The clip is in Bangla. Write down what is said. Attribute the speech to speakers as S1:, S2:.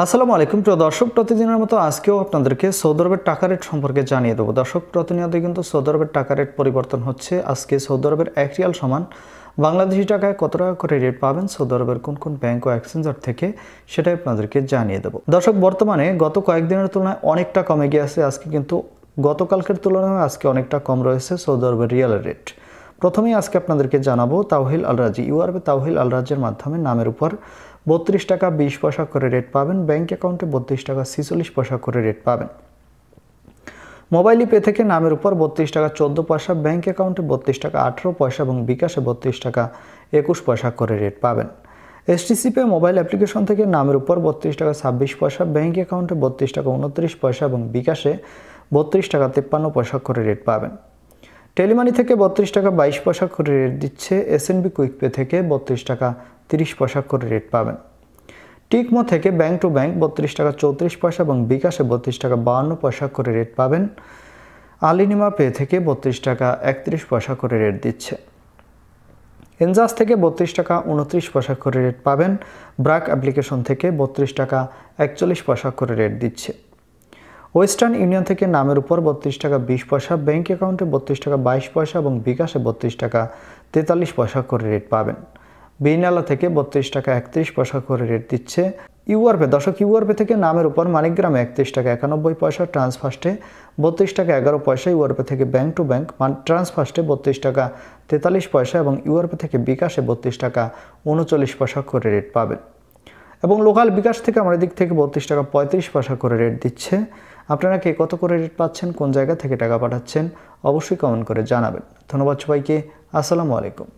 S1: আসসালামু আলাইকুম প্রিয় দর্শক, প্রতিদিনের মতো আজকেও আপনাদেরকে সৌদি আরবের টাকা রেট সম্পর্কে জানিয়ে দেবো। দর্শক, প্রতিনিয়তই কিন্তু সৌদি আরবের টাকা রেট পরিবর্তন হচ্ছে। আজকে সৌদি আরবের 1 রিয়াল সমান বাংলাদেশি টাকায় কত টাকা করে রেট পাবেন সৌদি আরবের কোন কোন ব্যাংক ও এক্সচেঞ্জার থেকে, সেটাই আপনাদেরকে জানিয়ে দেবো। দর্শক, বর্তমানে গত কয়েকদিনের তুলনায় অনেকটা কমে গিয়েছে। আজকে কিন্তু গতকালকের তুলনায় আজকে অনেকটা কম রয়েছে সৌদি আরবের রিয়ালের রেট। প্রথমেই আজকে আপনাদেরকে জানাবো তাওহিল আল রাজি। ইউআরবে তাওহিল আল রাজির মাধ্যমে নামের উপর 32 টাকা 20 পয়সা করে রেট পাবেন। ব্যাংক অ্যাকাউন্টে 32 টাকা 46 পয়সা করে রেট পাবেন। মোবাইল পে থেকে নামের উপর 32 টাকা 14 পয়সা, ব্যাংক অ্যাকাউন্টে 32 টাকা 18 পয়সা এবং বিকাশে 32 টাকা 21 পয়সা করে রেট পাবেন। এসটিসি পে মোবাইল অ্যাপ্লিকেশন থেকে নামের উপর 32 টাকা 26 পয়সা, ব্যাংক অ্যাকাউন্টে 32 টাকা 29 পয়সা এবং বিকাশে 32 টাকা 53 পয়সা করে রেট পাবেন। টেলিমানি থেকে 32 টাকা 22 পয়সা করে রেট দিচ্ছে। এসএনবি কুইক পে থেকে 32 টাকা 30 পয়সা করে রেট পাবেন। টিকমো থেকে ব্যাংক টু ব্যাংক 32 টাকা 34 পয়সা এবং বিকাশে 32 টাকা 52 পয়সা করে রেট পাবেন। আলিনিমা পে থেকে 32 টাকা 31 পয়সা করে রেট দিচ্ছে। এনজাস থেকে 32 টাকা 29 পয়সা করে রেট পাবেন। ব্রাক অ্যাপ্লিকেশন থেকে 32 টাকা 41 পয়সা করে রেট দিচ্ছে। ওয়েস্টার্ন ইউনিয়ন থেকে নামের উপর 32 টাকা 20 পয়সা, ব্যাংক অ্যাকাউন্টে 32 টাকা 22 পয়সা এবং বিকাশে 32 টাকা 43 পয়সা করে রেট পাবেন। বিনালা থেকে 32 টাকা 31 পয়সা করে রেট দিচ্ছে। ইউআরপে দর্শক, ইউআরপে থেকে নামের উপর মানিকগ্রামে 31 টাকা 91 পয়সা, ট্রান্সফার্স্টে 32 টাকা 11 পয়সা। ইউআরপে থেকে ব্যাংক টু ব্যাংক ট্রান্সফার্স্টে 32 টাকা 43 পয়সা এবং ইউআরপে থেকে বিকাশে 32 টাকা 39 পয়সা করে রেট পাবেন। এবং লোকাল বিকাশ থেকে আমাদের দিক থেকে 32 টাকা 35 পয়সা করে রেট দিচ্ছে। আপনারা কে কত করে রেট পাচ্ছেন, কোন জায়গা থেকে টাকা পাঠাচ্ছেন, অবশ্যই কমেন্ট করে জানাবেন। ধন্যবাদ সবাইকে। আসসালামু আলাইকুম।